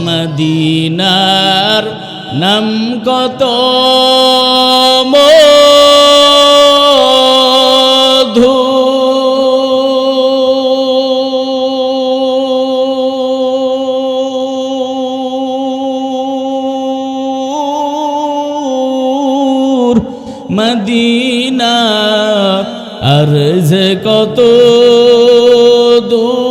মদিনার নাম কত মধুর মদিনা আর যে কত দূর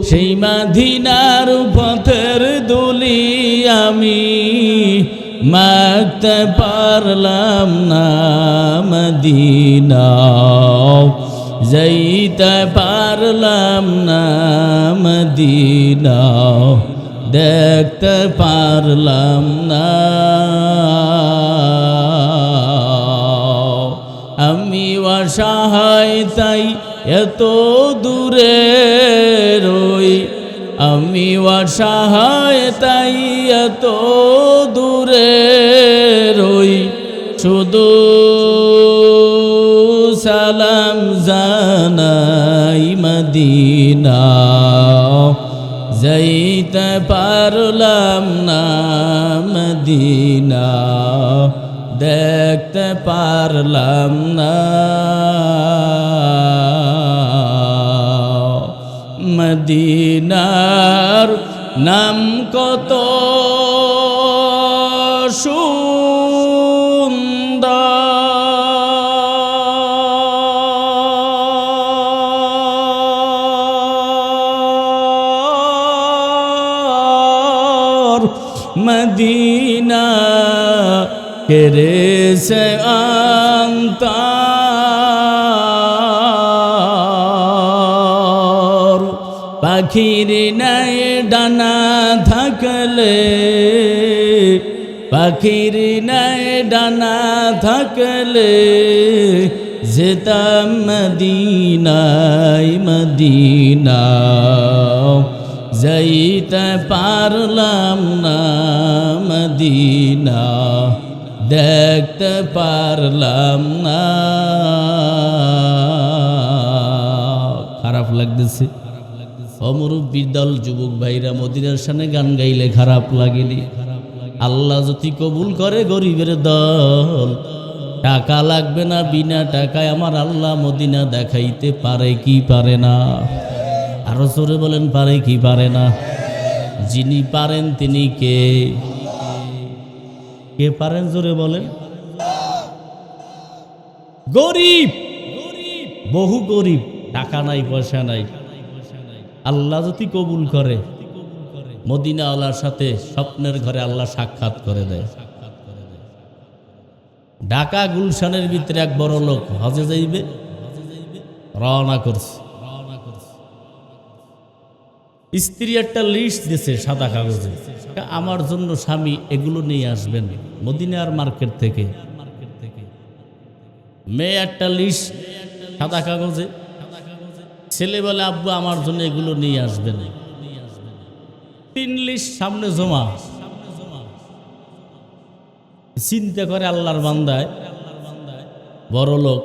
সেই মদিনার পথের দুলি আমি মাখতে পারলাম না মদিনা যাইতে পারলাম না মদিনা দেখতে পারলাম না আমি অসহায় তাই এত দূরে রই আমি অসহায় তাই এত দূরে রই শুধু সালাম জানাই মদিনা যাইতে পারলাম না মদিনা দেখতে পারলাম না মদিনার নাম কত সুন্দর মদিনা কেরেছে অন্তর পাখির নাই ডানা থাকলে পাখির নাই ডানা থাকলে যেতাম মদিনায় মদিনা যাইতে পারলাম না মদিনা দেখতে পারলাম না খারাপ লাগতেছে অমরুব্বির দল যুবক ভাইরা মদিনার সামনে গান গাইলে খারাপ লাগেনি আল্লাহ যদি কবুল করে গরিবের দল টাকা লাগবে না বিনা টাকায় আমার আল্লাহ মদিনা দেখাইতে পারে কি পারে না আরো জোরে বলেন পারে কি পারে না যিনি পারেন তিনি কে কে পারেন জোরে বলেন গরিব বহু গরিব টাকা নাই পয়সা নাই আল্লাহ যদি কবুল করে মদিনাওয়ালার সাথে স্বপ্নের ঘরে আল্লাহ সাক্ষাৎ করে দেয় ঢাকা গুলশানের ভিতরে এক বড় লোক হজে যাইবে রওনা করছে স্ত্রী একটা লিস্ট দিয়েছে সাদা কাগজে আমার জন্য স্বামী এগুলো নিয়ে আসবেন মদিনার মার্কেট থেকে মেয়ে একটা লিস্ট সাদা কাগজে ছেলে বলে আব্বু আমার জন্য এগুলো নিয়ে আসবেন 3 লিস্ট সামনে জমা চিন্তা করে আল্লাহর বান্দায় বড় লোক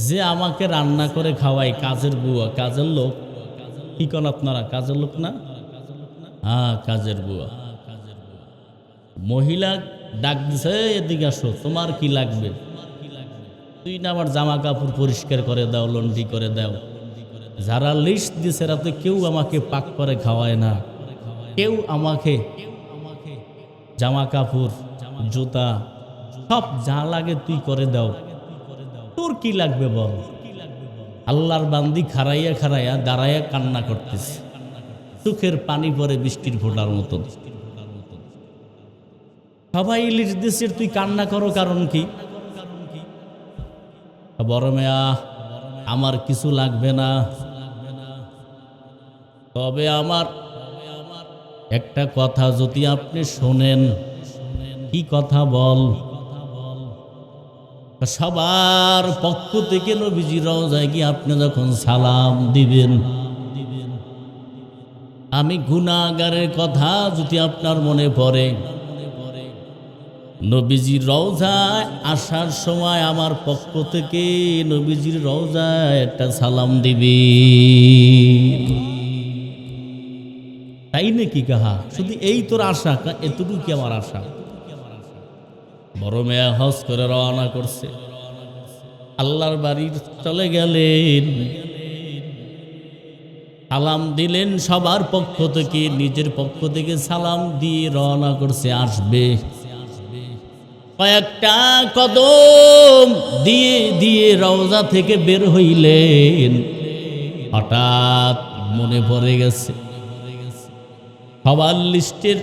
যে আমাকে রান্না করে খাওয়ায় কাজের বুয়া কাজের লোক কি কোন আপনারা কাজের লোক না হ্যাঁ কাজের বুয়া মহিলা ডাক দিছে এদিকে আসো তোমার কি লাগবে তুই না আমার জামা কাপড় পরিষ্কার করে দাও লন্ড্রি করে দাও যারা লিস্ট দিছে রাতে কেউ আমাকে পাক করে খাওয়ায় না কেউ আমাকে জামা কাপড় জুতা সব যা লাগে তুই করে দাও তোর কি লাগবে বল আল্লাহর বান্দি খাড়াইয়া খাড়াইয়া দাঁড়াইয়া কান্না করতেছে চোখের পানি পড়ে বৃষ্টির ফোঁটার মতো সবাই লিস্ট দিছে তুই কান্না করো কারণ কি বড় মেয়া আমার কিছু লাগবে না তবে আমার একটা কথা যদি আপনি শোনেন কি কথা বল সবার পক্ষ থেকে নবীজি রওজায় গিয়ে আপনি যখন সালাম দিবেন আমি গুনাহগারের কথা যদি আপনার মনে পড়ে নবীজির রওজায় আসার সময় আমার পক্ষ থেকে নবীজির রওজায় একটা সালাম দিবি। তাই নাকি কাহা? শুধু এই তোর আশা? এতটুকু কি আমার আশা? বড় মেয়া হজ করে রওনা করছে, আল্লাহর বাড়ির চলে গেলেন, সালাম দিলেন সবার পক্ষ থেকে, নিজের পক্ষ থেকে সালাম দিয়ে রওনা করছে, আসবে। কয়েকটা কদম দিয়ে দিয়ে রওজা থেকে বের হইলেন, হঠাৎ মনে পড়ে গেছে সবার লিস্টের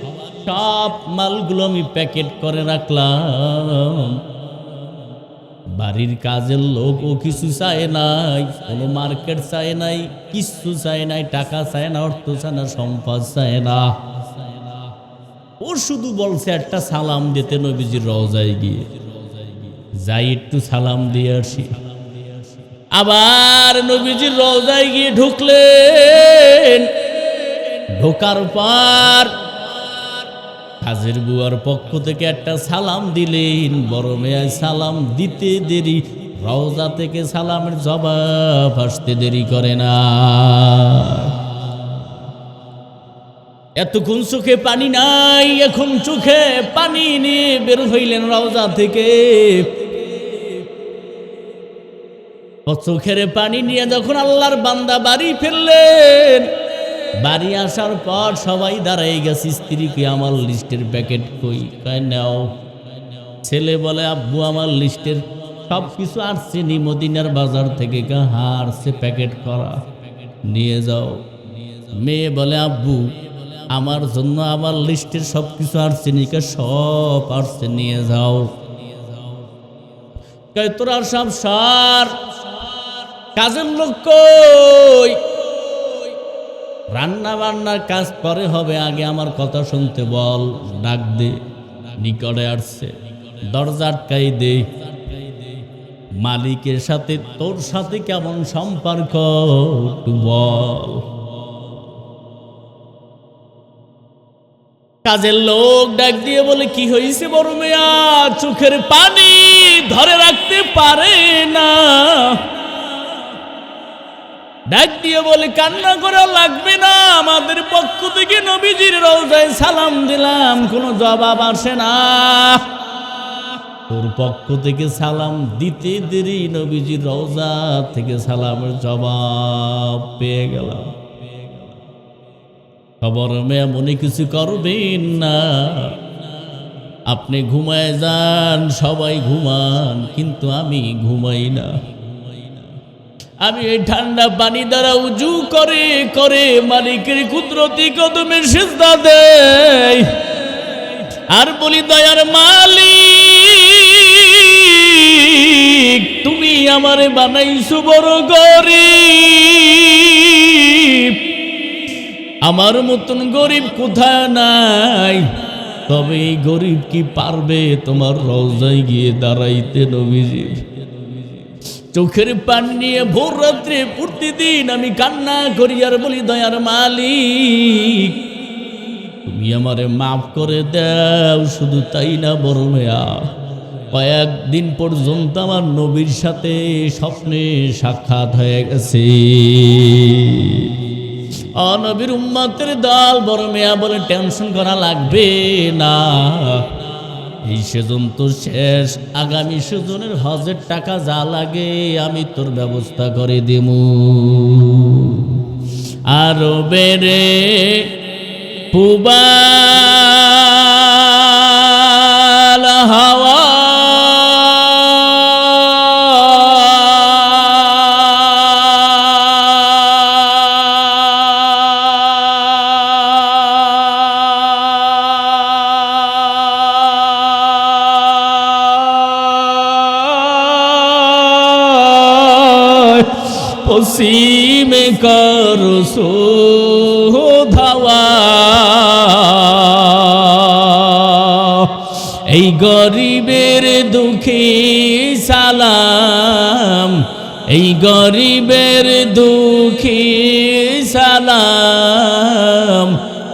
সব মালগুলো আমি প্যাকেট করে রাখলাম। বাড়ির কাজের লোক ও কিছু চায় নাই, কোনো মার্কেট চায় নাই, কিছু চায় নাই, টাকা চায় না, অর্থ চায় না, সম্পদ চায় না। ও শুধু বলছে একটা সালাম দিতে নবীজির রওজায় গিয়ে, যাই একটু সালাম দিয়ে আসি। আবার নবীজির রওজায় গিয়ে ঢুকলেন, ঢোকার পর কাজের বুয়ার পক্ষ থেকে একটা সালাম দিলেন। বড় মেয়ে সালাম দিতে দেরি, রওজা থেকে সালামের জবাব আসতে দেরি করে না। এতক্ষণ চোখে পানি নাই, এখন চোখে পানি নিয়ে বের হইলেন রওজা থেকে। চোখের পানি নিয়ে যখন আল্লাহর বান্দা বাড়ি ফিরলেন, বাড়ি আসার পর সবাই দাঁড়াই গেছে। স্ত্রীকে আমার লিস্টের প্যাকেট কই? কয় নাও। ছেলে বলে আব্বু আমার লিস্টের সব কিছু আসছে নি মদিনার বাজার থেকে, হারছে প্যাকেট করা, নিয়ে যাও। মেয়ে বলে আব্বু আমার জন্য আমার লিস্টের সব কিছু আসছে নি, সব আসছে, নিয়ে যাও। কয় তোরা সব সার, কাজের লোক কই? রান্না বান্নার কাজ পরে হবে, আগে আমার কথা শুনতে বল। ডাক দে। নিকটে আসছে, দরজা আটকাই দে। মালিকের সাথে তোর সাথে কেমন সম্পর্ক একটু বল। কাজের লোক ডাক দিয়ে বলে কি হয়েছে বড় মেয়া? চোখের পানি ধরে রাখতে পারে না, ডাক দিয়ে বলে কান্না করা লাগবে না, আমাদের পক্ষ থেকে নবীজির রওজায় সালাম দিলাম, কোনো জবাব আসে না। তোর পক্ষ থেকে সালাম দিতে দেরি, নবীজির রওজা থেকে সালামের জবাব পেয়ে গেলাম। খবর মেয়ে মনে কিছু করবেন না, আপনি ঘুমায় যান, সবাই ঘুমান, কিন্তু আমি ঘুমাই না। আমি এই ঠান্ডা পানি দ্বারা উজু করে করে মালিকের কুদরতি কদমে সিজদা দেই, আর বলি দয়ার মালিক তুমি আমারে বানাইছো বড় গরিব, আমার মতন গরিব কোথায় নাই, তবে এই গরিব কি পারবে তোমার রওজায় গিয়ে দাঁড়াইতে? নবীজি চোখের পানি নিয়ে ভোর রাত্রে প্রতিদিন আমি কান্না করি আর বলি দয়ার মালিক তুমি আমারে মাফ করে দাও। শুধু তাই না বড় মেয়া, কয়েকদিন পর্যন্ত আমার নবীর সাথে স্বপ্নে সাক্ষাৎ হয়ে গেছে। নবীর উম্মতের দল। বড় মেয়া বলে টেনশন করা লাগবে না, এই সেজন তো শেষ, আগামী সেজনের হজের টাকা যা লাগে আমি তোর ব্যবস্থা করে দেবো। আরো বেড়ে পুবাল হাওয়া পশ্চিমে করো ধাওয়া, এই গরিবের দুঃখে সালাম, এই গরিবের দুঃখে সালাম,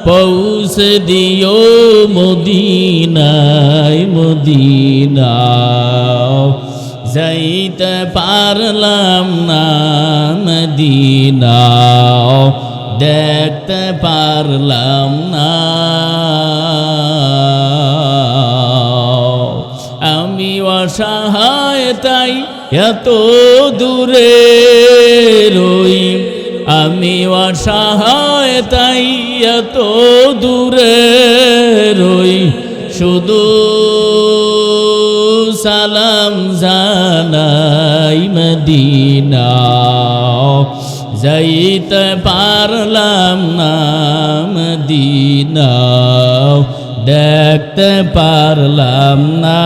পৌঁছে দিও মদিনায় মদিনা যাইতে পারলাম না মদিনা দেখতে পারলাম না আমি অসহায় তাই এত দূরে রই আমি অসহায় তাই এত দূরে রই শুধু সালাম জানাই মদিনা যাইতে পারলাম না মদিনা দেখতে পারলাম না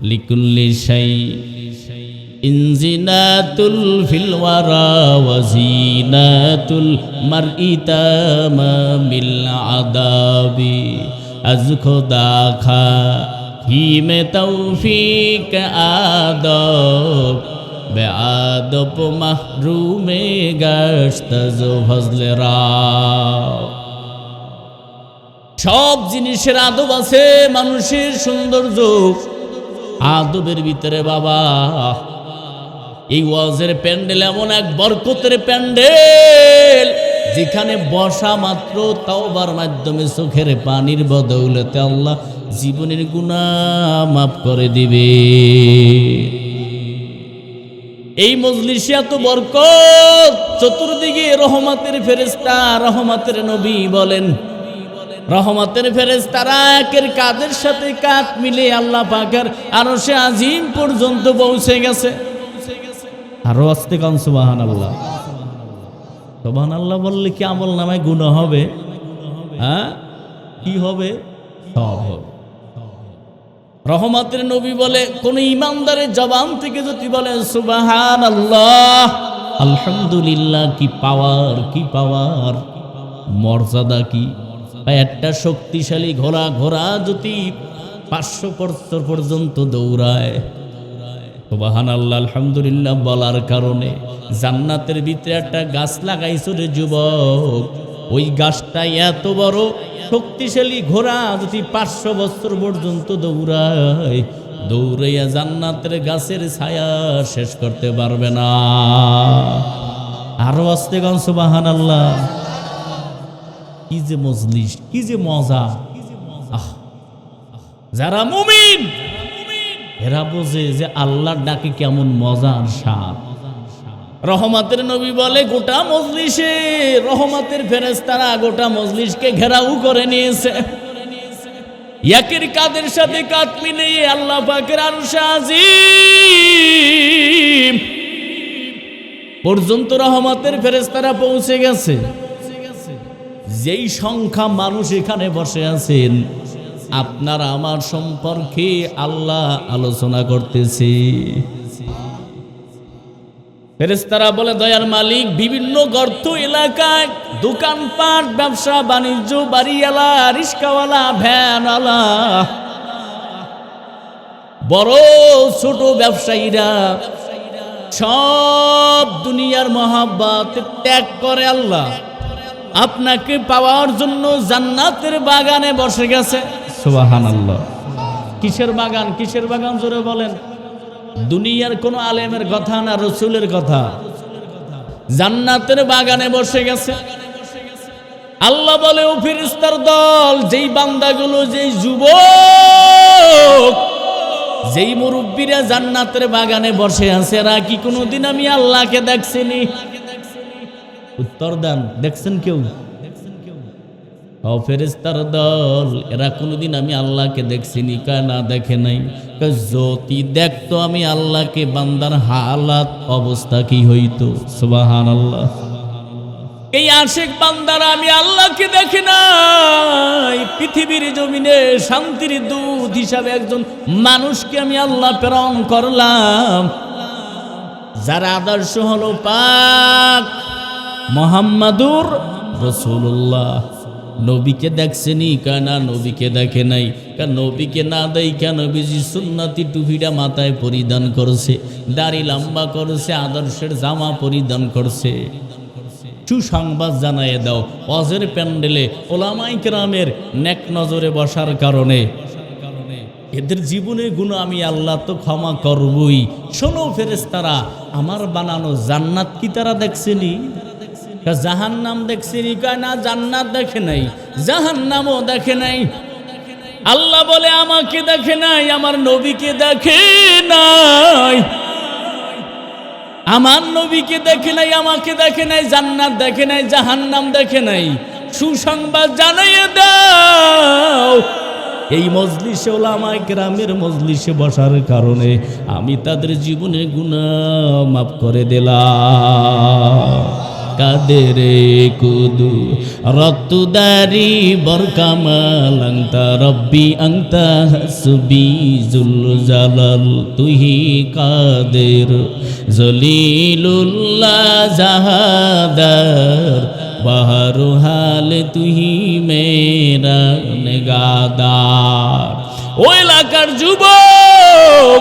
লিকুল্লি শাই ইনজিনাতুল ফিল ওয়ারা ওয়াজিনাতুল মারই তামামিল আদাবি আজ খোদা খা হি মে তৌফিক আদব বেআদব মাহরুমে গশত জো ফজলে রা সব জিনিসের আদব আছে মানুষের সৌন্দর্য আদবের ভিতরে বাবা এই ওয়াজের প্যান্ডেল এমন এক বরকতের প্যান্ডেল যেখানে বসা মাত্র তাওবার মাধ্যমে চোখের পানির বদৌলতে আল্লাহ জীবনের গুনাহ মাফ করে দিবে এই মজলিসে এত বরকত চতুর্দিকে রহমতের ফেরেশতা রহমতের নবী বলেন রহমতের ফেরেশতারা একের কাদের সাথে কাঁধ মিলে আল্লাহ পাকের আরশে আজিম পর্যন্ত পৌঁছে গেছে আরো আস্তে কান সুবহানাল্লাহ সুবহানাল্লাহ বললে কি আমল নামায় গুনাহ হবে হ্যাঁ কি হবে সব হবে রহমতের নবী বলে কোন ইমানদারের জবান থেকে যদি বলে সুবহানাল্লাহ আলহামদুলিল্লাহ কি পাওয়ার মর্যাদা কি একটা শক্তিশালী ঘোড়া যদি 500 বছর পর্যন্ত দৌড়ায় সুবহানাল্লাহ আলহামদুলিল্লাহ বলার কারণে জান্নাতের ভিতরে একটা গাছ লাগাইছো রে যুবক ওই গাছটা এত বড় শক্তিশালী ঘোড়া যদি 500 বছর পর্যন্ত দৌড়াইয়া জান্নাতের গাছের ছায়া শেষ করতে পারবে না আরো আস্তে গান সুবহানাল্লাহ কি যে মজলিস কি যে মজা যারা মুমিন এরা বোঝে যে আল্লাহর ডাকে কেমন মজার স্বাদ রহমতের নবী বলে গোটা মজলিসে রহমতের ফেরেশতারা গোটা মজলিসকে ঘেরাও করে নিয়েছে একের কাদের সাথে কাঁধ মিলিয়ে আল্লাহ পাকের আরশে আজিম পর্যন্ত রহমতের ফেরেশতারা পৌঁছে গেছে যেই সংখ্যা মানুষ এখানে বসে আছেন আপনার আমার সম্পর্কে আল্লাহ আলোচনা করতেছে ফেরেশতারা বলে দয়ার মালিক বিভিন্ন গর্ত এলাকায় দোকানপাট ব্যবসা বাণিজ্য বাড়িওয়ালা রিস্কাওয়ালা ভ্যানওয়ালা বড় ছোট ব্যবসায়ীরা সব দুনিয়ার মহাব্বত ত্যাগ করে আল্লাহ আপনাকে পাওয়ার জন্য জান্নাতের বাগানে বসে গেছে সুবহানাল্লাহ কিসের বাগান জোরে বলেন দুনিয়ার কোন আলেমের কথা না রাসূলের কথা জান্নাতের বাগানে বসে গেছে আল্লাহ বলে ও ফেরেশতার দল যেই বান্দাগুলো যেই যুবক যেই মুরব্বীরা জান্নাতের বাগানে বসে আছে এরা কি কোনোদিন আমি আল্লাহকে দেখছিনি উত্তর দেন দেখছেন কেউ ও ফেরেশতার দল এরা কোনোদিন আমি আল্লাহকে দেখছিনি কয় না দেখে নাই যদি দেখতো আমি আল্লাহকে বান্দার হালাত অবস্থা কি হইতো সুবহানাল্লাহ এই আশিক বান্দারা আমি আল্লাহকে দেখি নাই পৃথিবীর জমিনে শান্তির দূত হিসাবে একজন মানুষকে আমি আল্লাহ প্রেরণ করলাম যার আদর্শ হলো পাক মুহাম্মাদুর রাসূলুল্লাহ নবীকে দেখছেনি কানা নবীকে দেখে নাই কারণ নবীকে না দেই কেন নবীজি সুন্নতি টুপিটা মাথায় পরিধান করছে দাড়ি লম্বা করছে আদর্শের জামা পরিধান করছে সুসংবাদ জানাইয়ে দাও। ওয়াজের প্যান্ডেলে ওলামায়ে কেরামের নেক নজরে বসার কারণে এদের জীবনের গুনাহ আমি আল্লাহ তো ক্ষমা করবই। শোনো ফেরেশতারা, আমার বানানো জান্নাত কি তারা দেখছেনি? জাহান্নাম দেখছেনি? কয় না, জান্নাত দেখে নাই, জাহান্নামও দেখে নাই। আল্লাহ বলে আমাকে দেখে নাই, আমার নবীকে দেখে নাই, আমার নবীকে দেখে নাই, আমাকে দেখে নাই, জান্নাত দেখে নাই, জাহান্নাম দেখে নাই। সুসংবাদ জানাইয়ে দাও। এই মজলিসে ওলামায়ে কেরামের মজলিসে বসার কারণে আমি তাদের জীবনে গুনাহ মাফ করে দিলাম। কাদেরে কুদু রক্তদারি বরকামাল আংতা রব্বি আংতা হাসবি জুল জালাল তুহি কাদের জলিলুল্লাহ জাহাদার বাহারু হাল তুহি মেরা নেগাদার। ও এলাকার যুবক,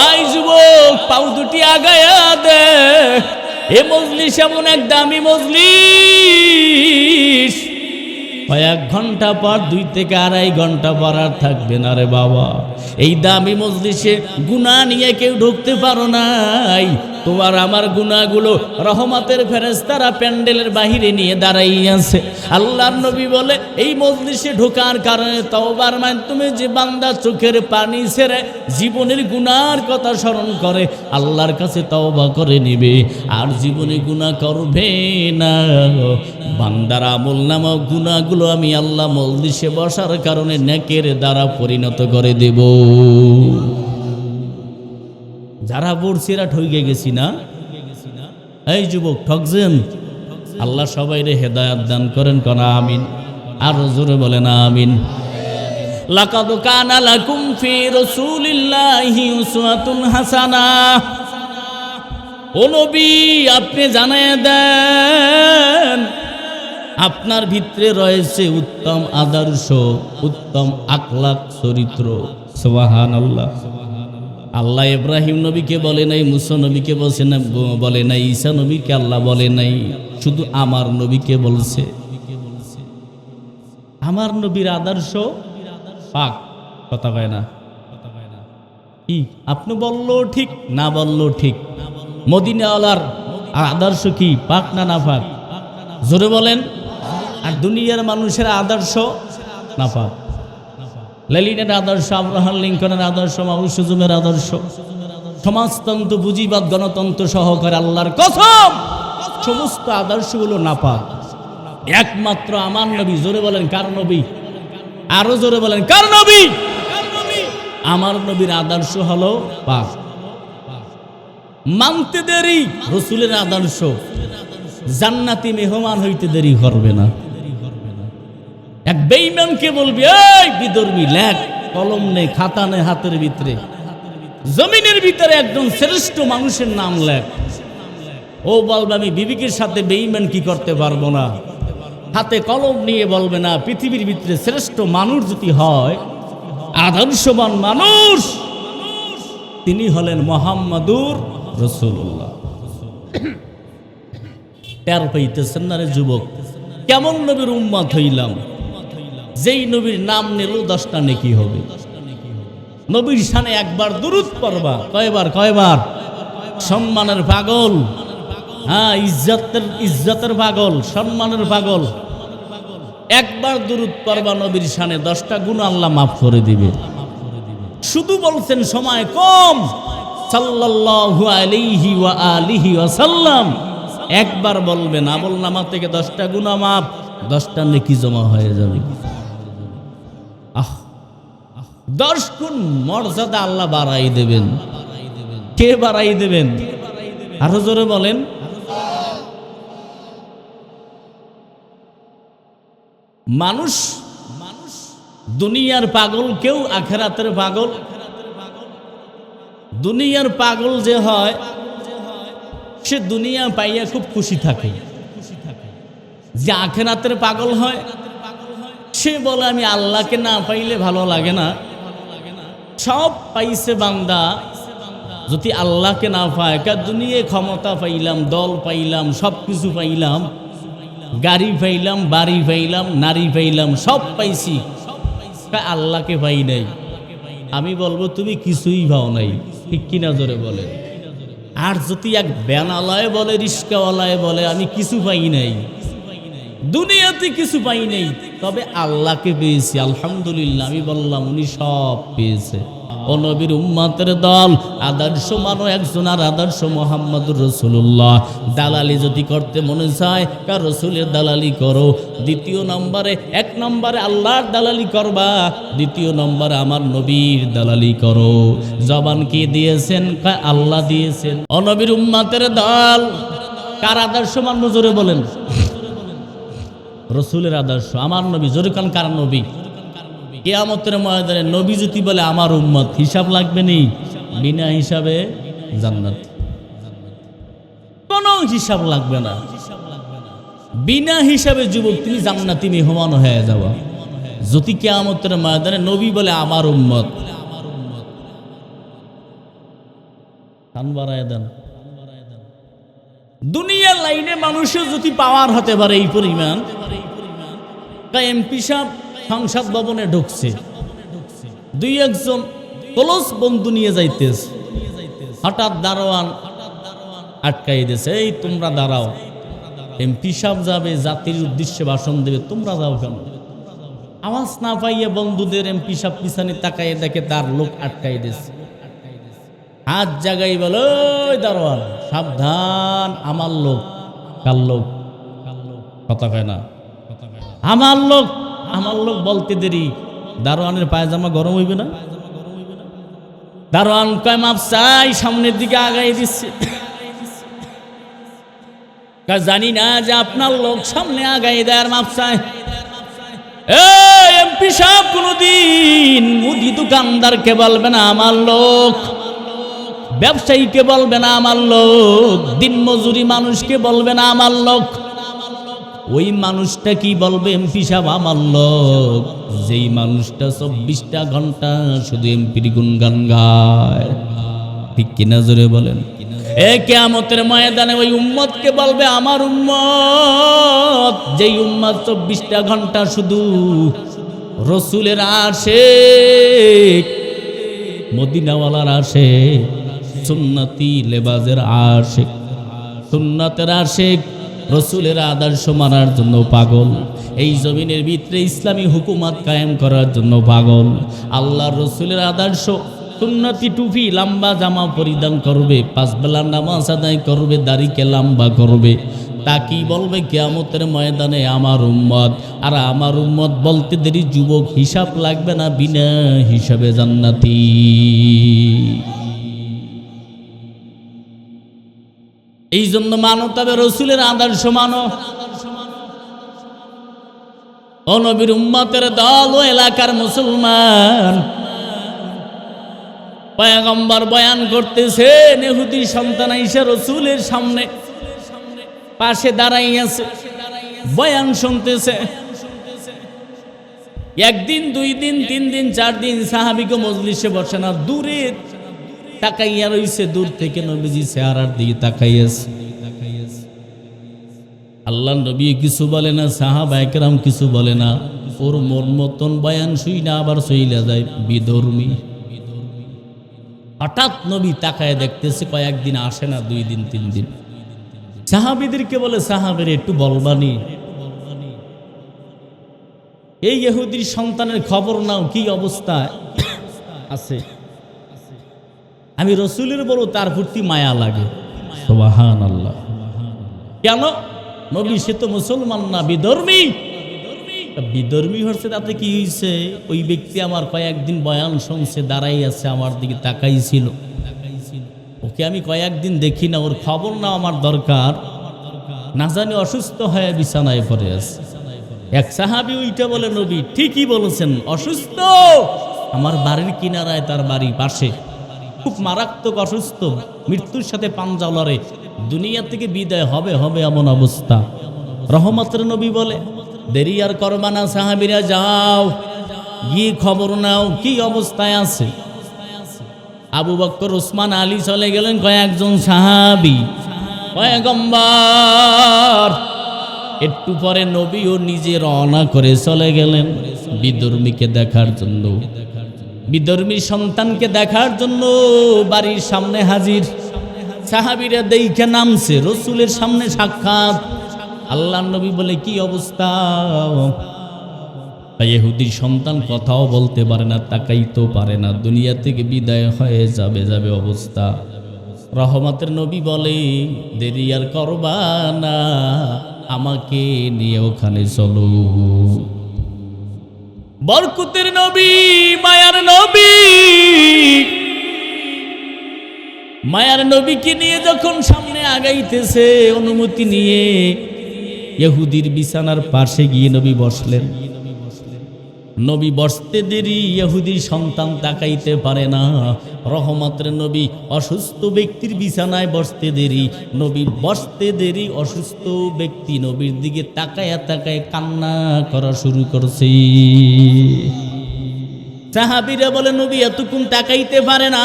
আই যুবক, পাও দুটি আগায়া দে। এ মজলিস এমন এক দামি মজলিস, কয়েক ঘন্টা পর 2 থেকে 2.5 ঘন্টা পর আর থাকবে না রে বাবা। এই দামি মজলিসে গুনাহ নিয়ে কেউ ঢুকতে পারো নাই। তোমার আমার গুনাহগুলো রহমতের ফেরেশতারা প্যান্ডেলের বাহিরে নিয়ে দাঁড়াই আছে। আল্লাহর নবী বলে, এই মজলিসে ঢোকার কারণে তওবার মাধ্যমে যে বান্দা চোখের পানি ছেড়ে জীবনের গুনাহর কথা স্মরণ করে, আল্লাহর কাছে তওবা করে নিবে, আর জীবনে গুনাহ করবে না। বান্দার আমলনামা গুনাহগুলো আমি আল্লাহ মজলিসে বসার কারণে নেকের দ্বারা পরিণত করে দেব। যারা বলছি এরা ঠকে গেছি না? এই যুবক, ঠকছেন? আল্লাহ সবাইরে হেদায়েত দান করেন, কোন আমিন। আর জোরে বলেন আমিন। লাকাদ কানা লাকুম ফি রাসূলিল্লাহি উসওয়াতুন হাসানাহ। ও নবী, আপনি জানায় দেন আপনার ভিতরে রয়েছে উত্তম আদর্শ, উত্তম আখলাক চরিত্র। সুবহানাল্লাহ। আল্লাহ ইব্রাহিম নবীকে বলে নাই, মুসা নবীকে বলে নাই, ঈসা নবীকে আল্লাহ বলে নাই, শুধু আমার নবীকে বলছে। আমার নবীর আদর্শ পাক। কথা কয় না? কি আপনি বললো ঠিক, না বললো ঠিক। মদিনাওয়ালার আদর্শ কি পাক না না পাক? জোরে বলেন। আর দুনিয়ার মানুষের আদর্শ না পাক। লেনিনের আদর্শ, আব্রাহাম লিঙ্কনের আদর্শ, মাও সেতুংয়ের আদর্শ, সমাজতন্ত্র, পুঁজিবাদ, গণতন্ত্র সহকারে আল্লাহর কসম সমস্ত আদর্শগুলো নাপাক। একমাত্র আমার নবী। জোরে বলেন কার নবী? আরো জোরে বলেন কার নবী? আমার নবীর আদর্শ হলো পাক। মানতে দেরি রসুলের আদর্শ, জান্নাতি মেহমান হইতে দেরি করবে না। এক বেঈমানকে বলবি, এই বিধর্মী, লেখ, কলম নেই, খাতা নেই হাতের ভিতরে, জমিনের ভিতরে একজন শ্রেষ্ঠ মানুষের নাম লেখ। ও বলবে আমি বিবেকের সাথে বেঈমান কি করতে পারবো না। হাতে কলম নিয়ে বলবে না, পৃথিবীর ভিতরে শ্রেষ্ঠ মানুষ যদি হয়, আদর্শবান মানুষ, তিনি হলেন মুহাম্মাদুর রাসূলুল্লাহ। টের পাইতেছেন না রে যুবক? কেমন নবীর উম্মত হইলাম, যেই নবীর নাম নিল 10টা নেকি হবে। নবীর শানে একবার দুরূদ পড়বা, কয়বার? কয়বার? সম্মানের পাগল, হ্যাঁ, ইজ্জতের পাগল, সম্মানের পাগল। একবার দুরূদ পড়বা নবীর শানে, 10টা গুনাহ আল্লাহ মাফ করে দিবে। শুধু বলছেন সময় কম, সাল্লাল্লাহু আলাইহি ওয়া আলিহি ওয়াসাল্লাম। একবার বলবেন, আমলনামা থেকে 10টা গুনাহ মাফ, 10টা নেকি জমা হয়ে যাবে। 10 গুণ মর্যাদা আল্লাহ বাড়াই দেবেন। কে বাড়াই দেবেন? আরো জোরে বলেন। মানুষ দুনিয়ার পাগল, কেউ আখিরাতের পাগল। দুনিয়ার পাগল যে হয়, সে দুনিয়া পাইয়া খুব খুশি থাকে। যে আখিরাতের পাগল হয়, সে বলে আমি আল্লাহকে না পাইলে ভালো লাগে না। সব পাইছে বান্দা, যদি আল্লাহকে না পায়, দুনিয়ায় ক্ষমতা পাইলাম, দল পাইলাম, সব কিছু পাইলাম, গাড়ি পাইলাম, বাড়ি পাইলাম, নারী পাইলাম, সব পাইছি, আল্লাহকে পাই নাই। আমি বলবো তুমি কিছুই পাও নাই, ঠিক কিনা জোরে বলে। আর যদি এক ব্যানালয় বলে, রিস্কাওয়ালায় বলে আমি কিছু পাই নাই, দুনিয়াতে কিছু পাই নাই, তবে আল্লাহকে পেয়েছি আলহামদুলিল্লাহ, আমি বললাম উনি সব পেয়েছে। ও নবীর উম্মতের দল, আদর্শ মানো একজন, আর আদর্শ মুহাম্মদুর রাসূলুল্লাহ। দালালি যদি করতে মনে চায়, কার রাসূলের দালালি করো। দ্বিতীয় নম্বরে, এক নম্বরে আল্লাহর দালালি করবা, দ্বিতীয় নম্বরে আমার নবীর দালালি করো। জবান কে দিয়েছেন? আল্লাহ দিয়েছেন। ও নবীর উম্মতের দল, কার আদর্শ মানব জোরে বলেন? রাসূলের আদর্শ, আমার নবী। জোরে কান, কার নবী? কিয়ামতের ময়দানে নবী যদি বলে আমার উম্মত, হিসাব লাগবে নি? বিনা হিসাবে জান্নাত, কোনো হিসাব লাগবে না। বিনা হিসাবে যুবক তুমি জান্নাতি মেহমান হয়ে যাওয়া। যদি কিয়ামতের ময়দানে নবী বলে আমার উম্মত, কান বাড়ায় দেন। দুনিয়ার লাইনে মানুষের যদি পাওয়ার হতে পারে এই পরিমাণ, এমপি সাহেব সংসদ ভবনে ঢুকছে, দুই একজন ক্লোজ বন্ধু নিয়ে যাইতেছে, হঠাৎ দারোয়ান আটকাই দিয়েছে, এই তোমরা দাঁড়াও, এমপি সাহেব যাবে, জাতির উদ্দেশ্যে ভাষণ দেবে, তোমরা যাও কেন? আওয়াজ না পাইয়ে বন্ধুদের এমপি সাহেব পিছনে তাকাইয়ে দেখে তার লোক আটকাই দিয়েছে, হাত জাগাই বলো, ওই দারোয়ান সাবধান, আমার লোক। কার লোক? কথা কয় না, আমার লোক। আমার লোক বলতে দেরি, দারোয়ানের পায়জামা গরম হইবে না? দারোয়ান কয় মাপ চাই, সামনের দিকে আগাই দিচ্ছে, জানি না যে আপনার লোক সামনে আগাই দেয় আর মাপ চায়। এমপি সাহেব কোনদিন মুদি দোকানদারকে বলবে না আমার লোক, ব্যবসায়ীকে বলবে না আমার লোক, দিন মজুরি মানুষকে বলবে না আমার লোক। ওই মানুষটা কি বলবে? এমপি সাহেব আমার লোক, যেই মানুষটা 24টা ঘন্টা শুধু এমপির গুণগান গায়। ঠিক কিনা জোরে বলেন? কিয়ামতের ময়দানে ওই উম্মতকে বলবে আমার উম্মত, যেই উম্মত 24টা ঘন্টা শুধু রসুলের আশিক, মদিনাওয়ালার আশিক, সুন্নতি লেবাজের আশিক, সুন্নতের আশিক, রসুলের আদর্শ মানার জন্য পাগল, এই জমিনের ভিতরে ইসলামী হুকুমত কায়েম করার জন্য পাগল, আল্লাহর রসুলের আদর্শ, সুন্নতি টুপি, লম্বা জামা পরিধান করবে, 5 বেলা নামাজ আদায় করবে, দাড়িকে লম্বা করবে, তা কি বলবে কিয়ামতের ময়দানে আমার উম্মত। আর আমার উম্মত বলতে দেরি যুবক, হিসাব লাগবে না, বিনা হিসাবে জান্নাতি। এই জন্য মানো, তবে রসুলের আদর্শ মানো। ও নবীর উম্মতের দল, ও এলাকার মুসলমান, পয়গম্বর বয়ান করতেছে, ইহুদি সন্তান আইসা রসুলের সামনে পাশে দাঁড়াই আছে, বয়ান শুনতেছে। একদিন, 2 দিন, 3 দিন, 4 দিন সাহাবীকে মজলিসে বসে না, দূরে তাকাইয়া রইছে, দূর থেকে নবীজি চেহারার দিকে তাকাইয়াছে। আল্লাহ নবী কিছু বলে না, সাহাবায়ে কেরাম কিছু বলে না, ওর মন মতন বয়ান শুই না, আবার চইলা যায় বিধর্মী। হঠাৎ নবী তাকায় দেখতেছে, কয়েকদিন আসে না, 2 দিন 3 দিন। সাহাবীদেরকে বলে, সাহাবের একটু বলবানি, এই ইহুদির সন্তানের খবর নাও, কি অবস্থায় আছে। আমি রসুলের বলো, তার প্রতি মায়া লাগে। সুবহানাল্লাহ। কেন? নবী সে তো মুসলমান না, বিধর্মী। বিধর্মী হচ্ছে, তাতে কি হয়েছে? ওই ব্যক্তি আমার কয়েকদিন বয়ান শুনছে, দাঁড়াই আছে, আমার দিকে তাকাইছিল, ওকে আমি কয়েকদিন দেখি না, ওর খবর না আমার দরকার। না জানি অসুস্থ হয়ে বিছানায় পড়ে আছে। এক সাহাবী ওইটা বলে, নবী ঠিকই বলেছেন, অসুস্থ, আমার বাড়ির কিনারায়, তার বাড়ির পাশে, খুব মারাত্মক অসুস্থ, মৃত্যুর সাথে পাঞ্জা লড়ে, দুনিয়া থেকে বিদায় হবে হবে এমন অবস্থা। রহমতের নবী বলে, দেরি আর করবা না সাহাবীরা, যাও গিয়ে খবর নাও কি অবস্থায় আছে। আবু বকর, ওসমান, আলী চলে গেলেন, কয়েকজন সাহাবী, পয়গম্বর একটু পরে নবীও নিজে রওনা করে চলে গেলেন বিধর্মীকে দেখার জন্য। বিধর্মীর সন্তানকে দেখার জন্য বাড়ির সামনে হাজির। সাহাবীরা দেখে নামছে, রসুলের সামনে সাক্ষাৎ। আল্লাহর নবী বলে, কি অবস্থা? ইহুদির সন্তান কথাও বলতে পারে না, তাকাইতেও পারে না, দুনিয়া থেকে বিদায় হয়ে যাবে অবস্থা। রহমতের নবী বলে, দেরি আর করবা না, আমাকে নিয়ে ওখানে চলো। বরকতের নবী, মায়ার নবী, মায়ার নবীকে নিয়ে যখন সামনে আগাইতেছে অনুমতি নিয়ে, ইহুদির বিছানার পাশে গিয়ে নবী বসলেন। নবী বসতে দেরি, ইহুদির সন্তান তাকাইতে পারে না। রহমতের নবী অসুস্থ ব্যক্তির বিছানায় বসতে দেরি, নবী বসতে দেরি, অসুস্থ ব্যক্তি নবীর দিকে তাকায়া তাকায় কান্না করা শুরু করছে। সাহাবীরা বলে, নবী এতক্ষণ তাকাইতে পারে না,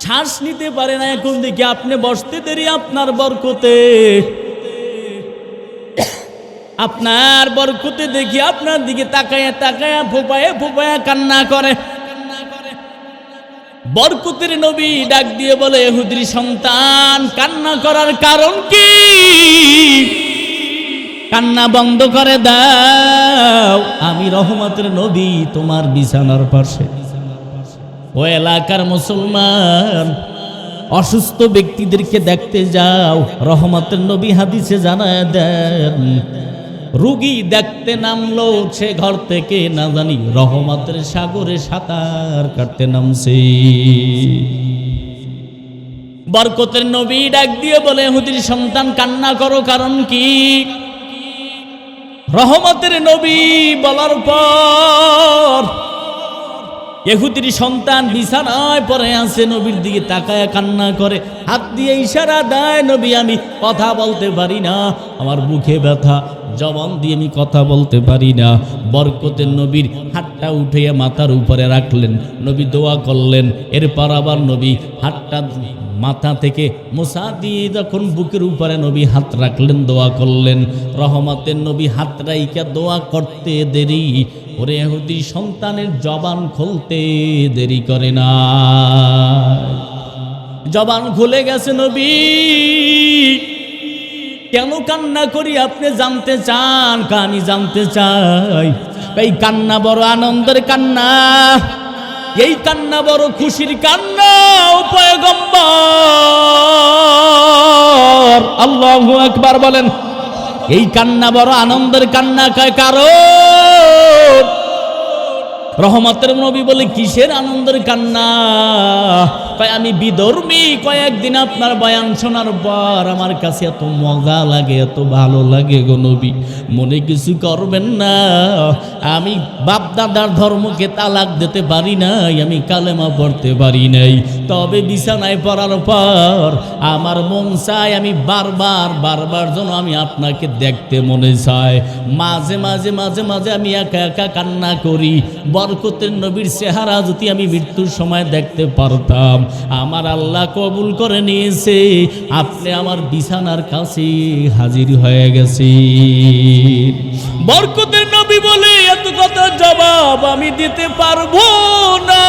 শ্বাস নিতে পারে না, এখন দেখি আপনি বসতে দেরি, আপনার বরকতে, আপনার বরকতে দেখি আপনার দিকে তাকায়া তাকায়া ফোপায়া ফোপায়া কান্না করে। বরকতের নবী ডাক দিয়ে বলে, ইহুদির সন্তান, কান্না করার কারণ কি? কান্না বন্ধ করে দাও, আমি রহমতের নবী তোমার বিছানার পাশে। ও এলাকার মুসলমান, অসুস্থ ব্যক্তিদেরকে দেখতে যাও, রহমতের নবী হাদিসে জানায় দেন, রোগী দেখতে নামলো সে ঘর থেকে না জানি রহমতের সাগরে সাঁতার কাটতে নামছে। বরকতের নবী ডাক দিয়ে বলে, ইহুদির সন্তান, কান্না করো কারণ কি? রহমতের নবী বলার পর ইহুদির সন্তান বিছানায় পড়ে আছে, নবীর দিকে তাকায় কান্না করে, হাত দিয়ে ইশারা দেয়, নবী আমি কথা বলতে পারি না, আমার বুকে ব্যথা, জবান দিয়ে আমি কথা বলতে পারি না। বরকতের নবীর হাতটা উঠিয়ে মাথার উপরে রাখলেন, নবী দোয়া করলেন। এরপর আবার নবী হাতটা মাথা থেকে মোছা দিয়ে যখন বুকের উপরে নবী হাত রাখলেন, দোয়া করলেন। রহমতের নবী হাত রাইকা দোয়া করতে দেরি, ওরে ইহুদি সন্তানের জবান খুলতে দেরি করে না, জবান খুলে গেছে। নবী কেন কান্না করি আপনি জানতে চান? আমি জানতে চাই। এই কান্না বড় আনন্দের কান্না, এই কান্না বড় খুশির কান্না। ও পয়গম্বর, আল্লাহু আকবার বলেন। এই কান্না বড় আনন্দের কান্না, কারণ রহমতের নবী বলে, কিসের আনন্দের কান্না? আমি বিধর্মী, কয়েকদিন আপনার বয়ান শোনার পর আমার কাছে এত মজা লাগে, এত ভালো লাগে গো নবী, মনে কিছু করবেন না। আমি বাপ দাদার ধর্মকে তালাক দিতে পারি নাই, আমি কালেমা পড়তে পারি নাই, তবে বিছানায় পড়ার পর আমার মন চায়, আমি বারবার যেন আমি আপনাকে দেখতে মনে চায়। মাঝে মাঝে মাঝে মাঝে আমি একা একা কান্না করি। বরকতের নবীর চেহারা যদি আমি মৃত্যুর সময় দেখতে পারতাম, আমার আল্লাহ কবুল করে নিয়েছে, আপনি আমার বিছানার কাছে হাজির হয়ে গেছি। বরকতের নবী বলে, এত কথার জবাব আমি দিতে পারবো না,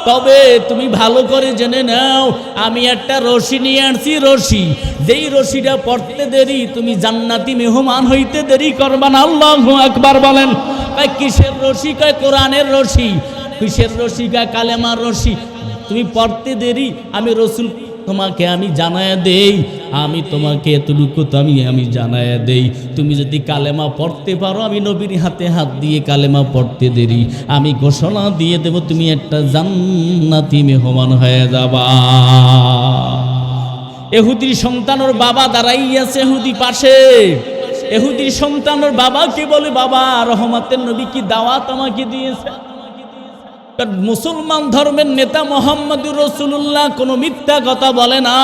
তবে তুমি ভালো করে জেনে নাও, আমি একটা রশি নিয়ে আসছি, রশি, যেই রশিটা পড়তে দেরি তুমি জান্নাতি মেহমান হইতে দেরি করবা না। আল্লাহু আকবার বলেন। কিসের রশি? কয় কোরআনের রশি। কিসের রশি? কয় কালেমার রশি। তুমি পড়তে দেরি, আমি রসুল তোমাকে আমি জানায়া দেই, আমি তোমাকে এতটুকু তো আমি জানায়া দেই, তুমি যদি কালেমা পড়তে পারো, আমি নবীর হাতে হাত দিয়ে কালেমা পড়তে দেরি, আমি ঘোষণা দিয়ে দেব তুমি একটা জান্নাতি মেহমান হয়ে যাবা। ইহুদির সন্তানের বাবা দাঁড়াইয়াছে ইহুদি পাশে। ইহুদির সন্তানের বাবাকে বলে, বাবা রহমতের নবী কি দাওয়াত আমাকে দিয়েছে? মুসলমান ধর্মের নেতা মুহাম্মদুর রাসূলুল্লাহ কোনো মিথ্যা কথা বলে না,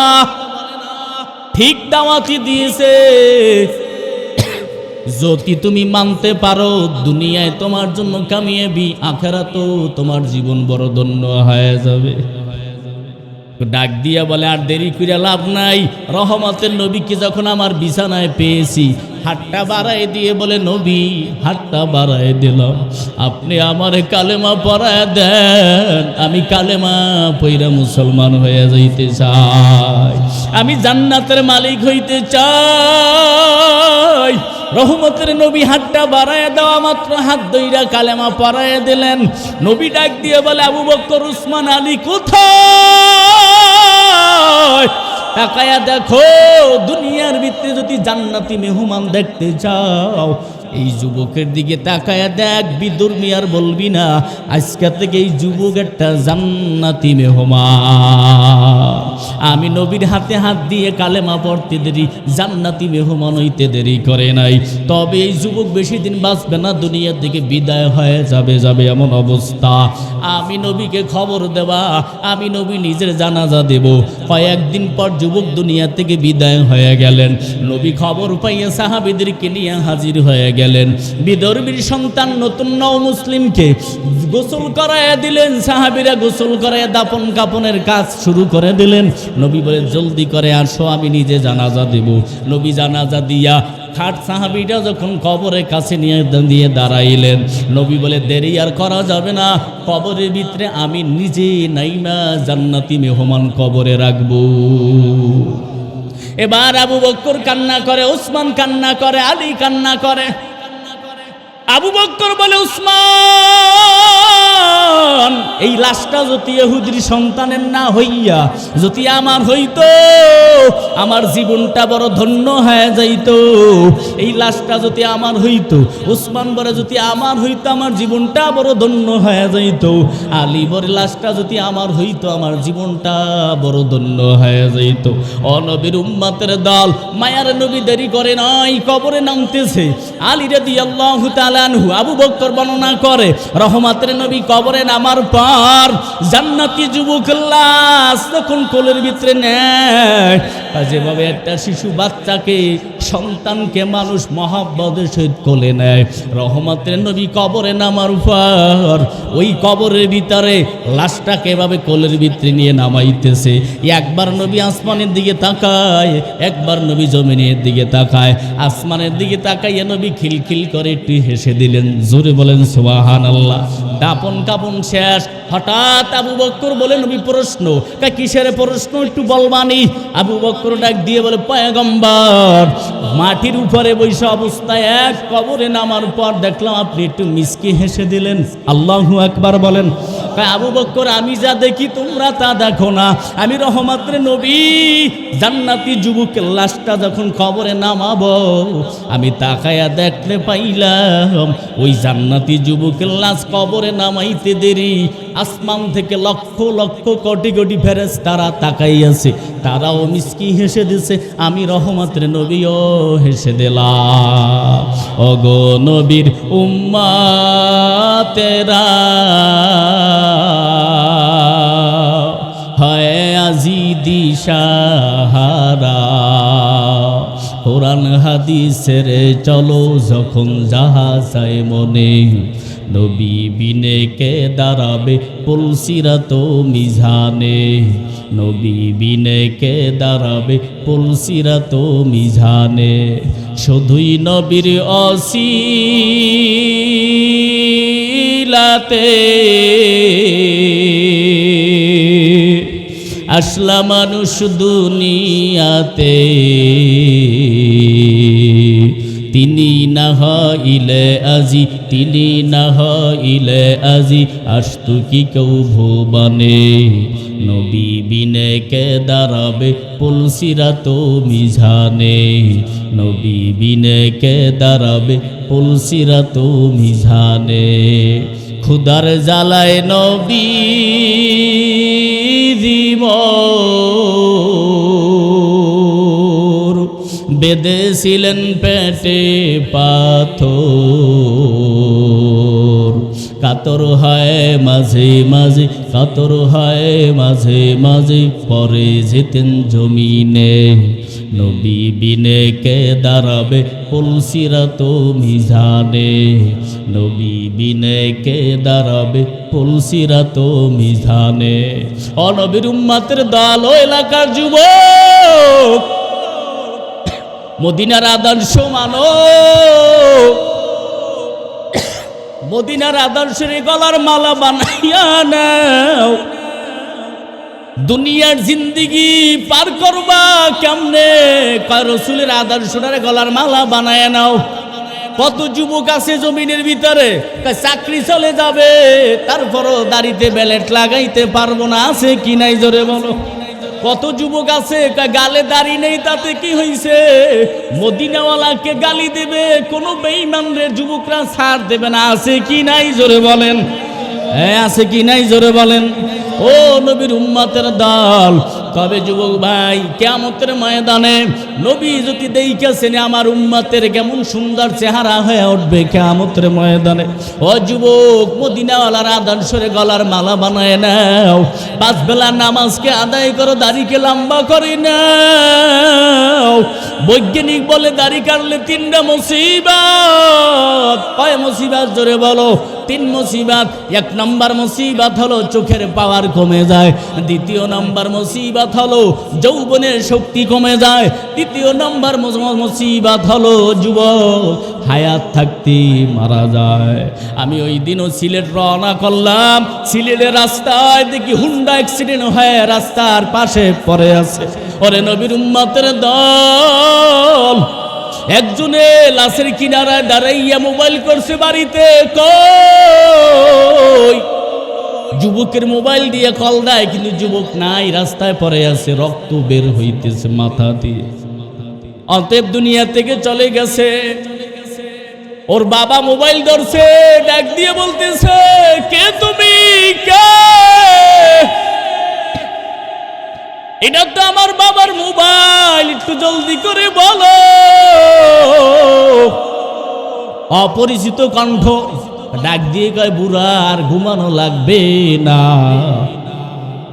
ঠিক দাওয়াতই দিয়েছে। যদি তুমি মানতে পারো, দুনিয়ায় তোমার জন্য কামিয়াবি, আখিরাতেও তোমার জীবন বড় ধন্য হয়ে যাবে। ডাক দিয়া বলে আর দেরি করে লাভ নাই, রহমতের নবীকে যখন আমার বিছানায় পেয়েছি হাতটা বাড়ায় দিয়ে বলে নবী হাতটা বাড়ায় দিলাম, আপনি আমার কালেমা পড়ায় দেন, আমি কালেমা পইরা মুসলমান হয়ে যাইতে চাই, আমি জান্নাতের মালিক হইতে চাই। রহমতের নবী হাতটা বাড়ায় দেওয়া মাত্র হাত ধইরা কালেমা পড়ায় দিলেন। নবী ডাক দিয়ে বলে আবু বকর উসমান আলী কোথায়? তাকায়া দেখো, দুনিয়ার ভিতরে যদি জান্নাতি মেহমান দেখতে চাও এই যুবকের দিকে তাকায়া দেখ, বিদুর্মী আর বলবি না আজকে থেকে এই যুবক একটা জান্নাতি মেহমান। আমি নবীর হাতে হাত দিয়ে কালেমা পড়তে দেরি, জান্নাতি মেহমান হইতে দেরি করে নাই। তবে এই যুবক বেশি দিন বাঁচবে না, দুনিয়ার দিকে বিদায় হয়ে যাবে এমন অবস্থা। আমি নবীকে খবর দেবা, আমি নবী নিজের জানাজা দেব। কয়েকদিন পর যুবক দুনিয়া থেকে বিদায় হয়ে গেলেন। নবী খবর পাইয়া সাহাবীদেরকে নিয়ে হাজির হয়ে গেলেন। বিদর্বীর সন্তান নতুন নও মুসলিমকে গোসল করাইয়া দিলেন। সাহাবীরা গোসল করাইয়া দাপন কাপনের কাজ শুরু করে দিলেন। নবী বলে জলদি করে আসো, আমি নিজে জানাজা দেব। নবী জানাজা দিয়া খাট সাহাবীরা যখন কবরের কাছে নিয়ে দাঁড়াইলেন, নবী বলে দেরি আর করা যাবে না, কবরের ভিতরে আমি নিজে নাইমা জান্নাতি মেহমান কবরে রাখবো। এবার আবু বকর কান্না করে, উসমান কান্না করে, আলী কান্না করে। আবু বকর বলে উসমান, এই লাশটা যদি ইহুদির সন্তানের না হইয়া যদি আমার হইতো, আমার জীবনটা বড় ধন্য হয়ে যাইতো। এই লাশটা যদি আমার হইতো, উসমান বলে যদি আমার হইতো, আমার জীবনটা বড় ধন্য হয়ে যাইতো। আলী বলে লাশটা যদি আমার হইতো, আমার জীবনটা বড় ধন্য হয়ে যাইতো। অনবীর উম্মতের দল, মায়ার নবী দেরি করে নাই, কবরে নামতেছে। আলী রাদিয়াল্লাহু তাআলা আনহু, আবু বকর বর্ণনা করে রহমতের নবী কবরে নামার পর জান্নাতি যুবক লাশ তখন কোলের ভিতরে নেয়। যেভাবে একটা শিশু বাচ্চাকে, সন্তানকে মানুষ মহব্বতের সহিত কোলে নেয়, রহমতের নবী কবরে নামার পর ওই কবরের ভিতরে লাশটাকে এভাবে কোলের ভিতরে নিয়ে নামাইতেছে। একবার নবী আসমানের দিকে তাকায়, একবার নবী জমিনের দিকে তাকায়। আসমানের দিকে তাকাইয়া নবী খিলখিল করে একটু হেসে দিলেন। জোরে বলেন সুবহানাল্লাহ। দাপন কাপন শেষ। হঠাৎ আবু বকর বলে নবী প্রশ্ন, কিসের প্রশ্ন একটু বলবানি? আবু বকর ডাক দিয়ে বলে পয়গম্বর, মাটির উপরে বৈশা অবস্থায় এক কবরে নামার পর দেখলাম আপনি একটু মিসকি হেসে দিলেন। আল্লাহু আকবার বলেন। আবু বকর, আমি যা দেখি তোমরা তা দেখো না। আমি রহমতের নবী জান্নাতি যুবকের লাশটা যখন কবরে নামাবো, আমি তাকায়া দেখতে পাইলাম ওই জান্নাতি যুবকের লাশ কবরে নামাইতে দেরি আসমান থেকে লক্ষ লক্ষ কোটি কোটি ফেরেশতারা তাকাইয়াছে, তারাও মিসকি হেসে দিছে, আমি রহমতের নবীও হেসে দিলাম। ওগো নবীর উম্মতেরা হয় আজি দিশাহারা, কোরআন হাদিসের চলো যখন যাহা চাই মনে, নবী বিনে কে দাঁড়াবে পুলসিরাত মিজানে, নবী বিনে কে দাঁড়াবে পুলসিরাত মিজানে। শুধুই নবীর অসিলাতে আসলা মানুষ দুনিয়াতে, তিনি না হইলে আজি, তিনি না হইলে আজি আসতু কি কেউ ভুবনে, নবী বিনে কে দাঁড়াবে পুলসিরাত মিজানে, নবী বিনে কে দাঁড়াবে পুলসিরাত মিজানে। খুদার জ্বালায় নবী জীবন বেঁধেছিলেন পেটে পাথর, কাতর হয় মাঝে মাঝে, কাতর হয় মাঝে মাঝে, পরে যেতেন জমিনে। নবী বিনে কে দাঁড়াবে পুলসিরাত মিজানে, নবী বিনে কে দাঁড়াবে পুলসিরাত মিজানে। ও নবীর উম্মতের দল, ও এলাকার যুবক, মদিনার আদর্শ মানো, মদিনার আদর্শের গলার মালা বানাইয়া নাও। দুনিয়ার জিন্দিগি পার করবা কেমনে, কয় রসুলের আদর্শটারে গলার মালা বানায় নাও। কত যুবক আছে জমিনের ভিতরে, চাকরি চলে যাবে তারপরও দাড়িতে বেলেট লাগাইতে পারবো না, আছে কি নাই জোরে বলো। কত যুবক আছে গালে দাড়ি নেই, তাতে কি হইছে, মদিনাওয়ালাকে গালি দেবে, কোনো বেঈমানরে যুবকরা ছাড় দেবে না, আছে কি নাই জোরে বলেন। হ্যাঁ আছে কি নাই জোরে বলেন। ও নবীর উম্মতের দল, কবে যুবক ভাই কিয়ামতের ময়দানে নবী যদি দেইখাছেন আমার উম্মতের কেমন সুন্দর চেহারা হয়ে উঠবে কিয়ামতের ময়দানে। ও যুবক, মদিনাওয়ালার আদর্শরে গলার মালা বানায় নাও, পাঁচ বেলা নামাজকে আদায় করো, দাড়িকে লম্বা করে নাও। বৈজ্ঞানিক বলে দাড়ি কাটলে তিনটা মুসিবত, কয় মুসিবত জোরে বলো। তিন মুসিবত। এক নম্বর মুসিবত হলো চোখের পাওয়ার কমে যায়, দ্বিতীয় নম্বর মুসিবত হলো যৌবনের শক্তি কমে যায়, তৃতীয় নম্বর মুসিবত হলো যুবক হায়াত থাকতে মারা যায়। আমি ওই দিনও সিলেট রওনা করলাম, সিলেটের রাস্তায় দেখি হুন্ডা অ্যাক্সিডেন্ট হয়ে রাস্তার পাশে পড়ে আছে। ওরে নবীর উম্মতের দল, একজনে লাশের কিনারায় দাঁড়াইয়া মোবাইল করছে বাড়িতে, কই যুবকের মোবাইল দিয়ে কল দেয়, কিন্তু যুবক নাই, রাস্তায় পড়ে আছে, রক্ত বের হইতেছে মাথা দিয়ে। অতএব দুনিয়া থেকে চলে গেছে। ওর বাবা মোবাইল ধরছে, ডাক দিয়ে বলতেছে, কে তুমি, কে? এটা তো আমার বাবার মোবাইল, একটু জলদি করে বলো। অপরিচিত কণ্ঠ ডাক দিয়ে কয়, বুড়া আর ঘুমানো লাগবে না,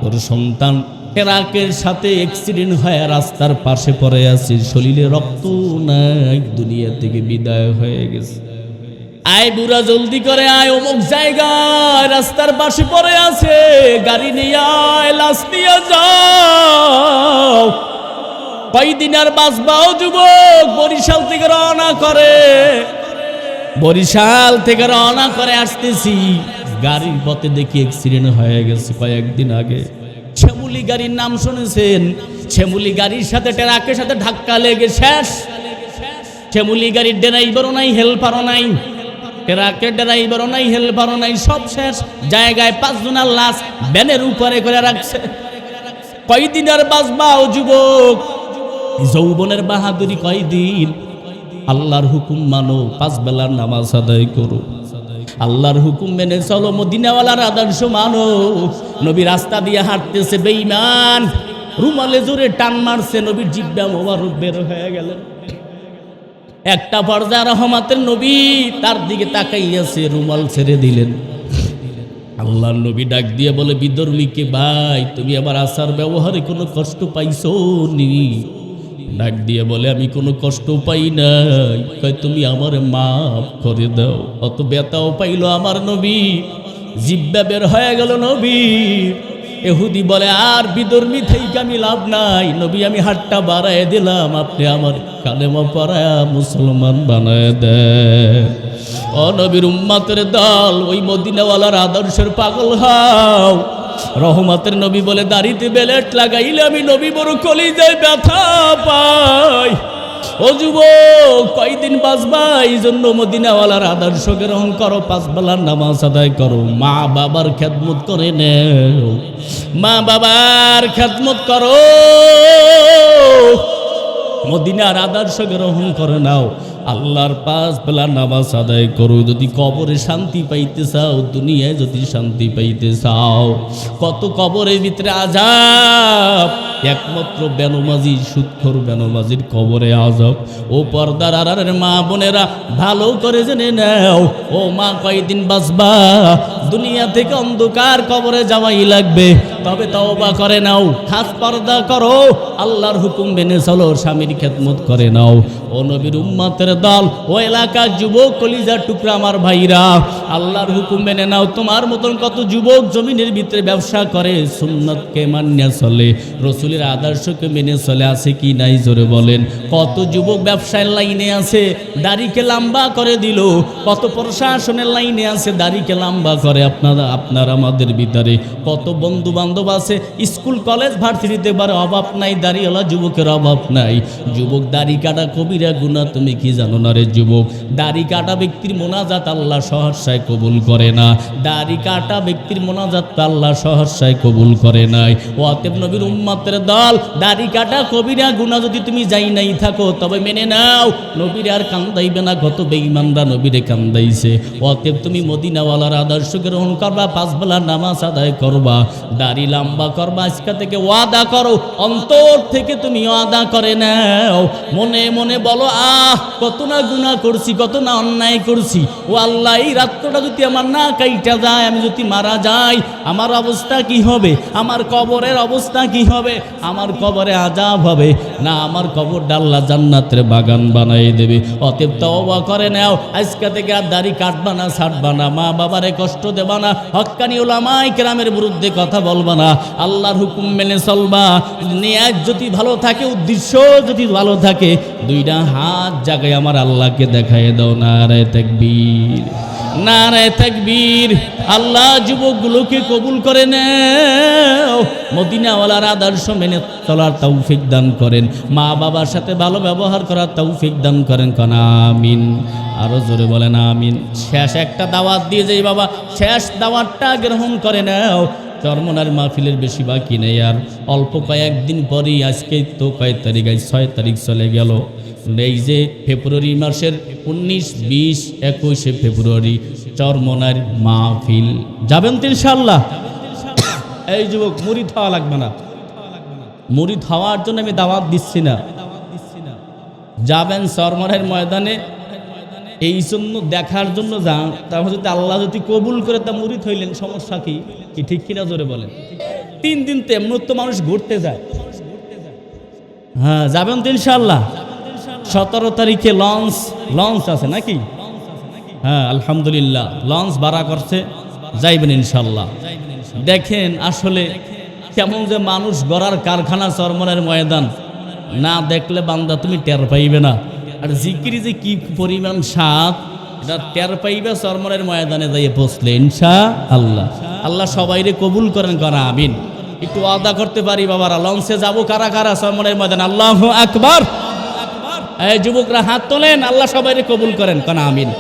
তোর সন্তান ট্রাকের সাথে অ্যাক্সিডেন্ট হয়ে রাস্তার পাশে পড়ে আছে, শরীরে রক্ত নাই, দুনিয়া থেকে বিদায় হয়ে গেছে। আয় বুড়া জলদি করে আয়, অমুক জায়গায় রাস্তার পাশে পড়ে আছে, গাড়ি নিয়ে আয়, লাশ নিয়ে যাও। কয়দিন আর বাঁচবাও যুবক? বরিশাল থেকে রওনা করে, বরিশাল থেকে রওনা করে আসতেছি, গাড়ির পথে দেখি অ্যাক্সিডেন্ট হয়ে গেছে কয়েকদিন আগে। শ্যামুলি গাড়ির নাম শুনেছেন? শ্যামুলি গাড়ির সাথে ট্রাকের সাথে ধাক্কা লেগে শেষ। শ্যামুলি গাড়ির ড্রাইভারও নাই, হেল্পারও নাই, ট্রাকের ড্রাইভারও নাই, হেল্পারও নাই, সব শেষ। জায়গায় 5 জনের লাশ ভ্যানের উপরে করে রাখছে। কয়দিন আর বাঁচবাও যুবক? যৌবনের বাহাদুরি কয়দিন? আল্লাহর হুকুম মানো, 5 বেলার নামাজ আদায় করো, আল্লাহর হুকুম মেনে চলো, মদিনাওয়ালার আদর্শ মানো। নবী রাস্তা দিয়ে হাঁটতেছে, বেঈমান রুমালে জোরে টান মারছে, নবীর জিহ্বা মোবারক বের হয়ে গেলেন। একটা পর্যায়ে রহমতের নবী তার দিকে তাকাইয়াছে, রুমাল ছেড়ে দিলেন। আল্লাহর নবী ডাক দিয়ে বলে, বিদর্মীকে ভাই তুমি আবার আচার ব্যবহারে কোনো কষ্ট পাইছো নি? ডাক দিয়ে বলে, আমি কোনো কষ্ট পাই নাই। কয়, তুমি আমার মাফ করে দাও। অত ব্যথাও পাইল আমার নবী, জিহ্বা বের হয়ে গেল নবী। এহুদি বলে, আর বিধর্মী থেকে আমি লাভ নাই নবী, আমি হাতটা বাড়ায় দিলাম, আপনি আমার কালেমা পড়ায়া মুসলমান বানায় দেন। ও নবীর উম্মতের দল, ওই মদিনাওয়ালার আদর্শের পাগল হও। রহমতের নবী বলে, দাড়িতে বেলেট লাগাইলে আমি নবী বড় কলিজায় ব্যথা পাই। ও যুবক, কয়দিন বাঁচবা? এই জন্য মদিনাওয়ালার আদর্শ গ্রহণ করো, 5 বেলার নামাজ আদায় করো, মা বাবার খেদমত করে নেও, মা বাবার খেদমত করো, মদিনার আদর্শ গ্রহণ করে নাও। আল্লাহর 5 বেলা নামাজ আদায় করো। যদি কবরে শান্তি পাইতে চাও, দুনিয়ায় যদি শান্তি পাইতে চাও, কত কবরের ভিতরে আযাব, একমাত্র বেনমাজি সুদখোর বেনমাজির কবরে আযাব। ও পর্দার আড়ালের মা বোনেরা ভালো করে জেনে নাও, ও মা কয়দিন বাঁচবা, দুনিয়া থেকে অন্ধকার কবরে যাওয়াই লাগবে। তবে তওবা করে নাও, খাস পর্দা করো, আল্লাহর হুকুম মেনে চলো, স্বামীর খেদমত করে নাও। ও নবীর উম্মতের দল, ও এলাকার যুবক কলিজার টুকরা আমার ভাইরা, আল্লাহর হুকুম মেনে নাও। তোমার মতন কত যুবক জমিনের ভিতরে ব্যবসা করে, সুন্নতকে মানিয়া চলে, রসুলের আদর্শকে মেনে চলে, আছে কি নাই জোরে বলেন? কত যুবক ব্যবসায়ের লাইনে আছে, দাড়িকে লম্বা করে দিল। কত প্রশাসনের লাইনে আছে, দাড়িকে লম্বা করে। আপনার আমাদের ভিতরে কত বন্ধু বান্ধব আছে, স্কুল কলেজ ভার্সিটিতে বার অভাব নাই, দাড়িওয়ালা যুবকের অভাব নাই। যুবক দাড়ি কাটা কবিরা গুনাহ, তুমি কি জানো না রে যুবক? দাড়ি কাটা ব্যক্তির মোনাজাত আল্লাহ সহসায় কবুল করে না। দাড়ি কাটা ব্যক্তির মোনাজাত আল্লাহ সহসায় কবুল করে নাই। অতএব নবীর উম্মতের দল, দাড়ি কাটা কবিরা গুনাহ যদি তুমি যাই নাই থাকো, তবে মেনে নাও, নবীর আর কান্দাইবে না। কত বেঈমানরা নবীরে কান্দাইছে। অতএব তুমি মদিনাওয়ালার আদর্শ গ্রহণ করবা, 5 বেলা নামাজ আদায় করবা, দাড়ি লম্বা করবা। আজকে থেকে ওয়াদা করো, অন্তর থেকে তুমি ওয়াদা করে নাও, মনে মনে বলো, কত না গুনাহ করছি, কত না অন্যায় করছি। ও আল্লাহ, এই রাত্রটা যদি আমার না কাইটা যায়, আমি যদি মারা যাই, আমার অবস্থা কি হবে? আমার কবরের অবস্থা কি হবে? আমার কবরে আযাব হবে না, আমার কবরটা আল্লাহ জান্নাতের বাগান বানাই দেবে। অতএব তওবা করে নাও, আজকে থেকে আর দাড়ি কাটবা না, ছাড়বা না, মা বাবারে কষ্ট দেবা না, হক্কানি উলামায়ে কেরামের বিরুদ্ধে কথা বলবা না, আল্লাহর হুকুম মেনে চলবা। নিয়াত যদি ভালো থাকে, উদ্দেশ্য যদি ভালো থাকে, দুইটা হাত জাগায় আমার আল্লাহকে দেখায় দাও। নারে তাকবীর, নারে তাকবীর। আল্লাহ যুবকগুলোকে কবুল করে নাও, মদিনাওয়ালার আদর্শ মেনে চলার তৌফিক দান করেন, মা বাবার সাথে ভালো ব্যবহার করার তৌফিক দান করেন। কোন আমিন? আরো জোরে বলেন আমিন। শেষ একটা দাওয়াত দিয়ে যাই বাবা, শেষ দাওয়াতটা গ্রহণ করে নাও। চরমনার মাহফিলের বেশি বাকি নেই, আর অল্প কয়েকদিন পরেই, আজকে তো কয় তারিখ, আজ 6 তারিখ চলে গেল। এই যে ফেব্রুয়ারি মাসের 19, 20, 21 ফেব্রুয়ারি চরমনার মাহফিল, যাবেন তো ইনশাআল্লাহ? এই যুবক, মুরিদ হওয়া লাগবে না, মুরিদ হওয়ার জন্য আমি দাওয়াত দিচ্ছি না, যাবেন চরমনার ময়দানে, এই জন্য দেখার জন্য যান। তারপর যদি আল্লাহ যদি কবুল করে, তা মুরিদ হইলেন, সমস্যা কি? ঠিক কিনা জোরে বলেন? 3 দিন তেমন তো মানুষ ঘুরতে যায়। হ্যাঁ, যাবেন তো ইনশাআল্লাহ? 17 তারিখে লঞ্চ আছে নাকি? হ্যাঁ, আলহামদুলিল্লাহ, লঞ্চ ভাড়া করছে, যাইবেন ইনশাআল্লাহ। দেখেন আসলে কেমন যে মানুষ গড়ার কারখানা চরমনার ময়দান, না দেখলে বান্দা তুমি টের পাইবে না। আর জিকিরি যে কি পরিমাণ স্বাদ, এটা টের পাইবে চরমনার ময়দানে যাইয়ে পৌঁছলে ইনশাআল্লাহ। আল্লাহ সবাইরে কবুল করেন, করা আমিন। একটু ওয়াদা করতে পারি বাবারা, লঞ্চে যাবো কারা কারা চরমনার ময়দান? আল্লাহু আকবার। এই যুবকরা হাত তোলেন, আল্লাহ সবাইরে কবুল করেন, কনা আমিন।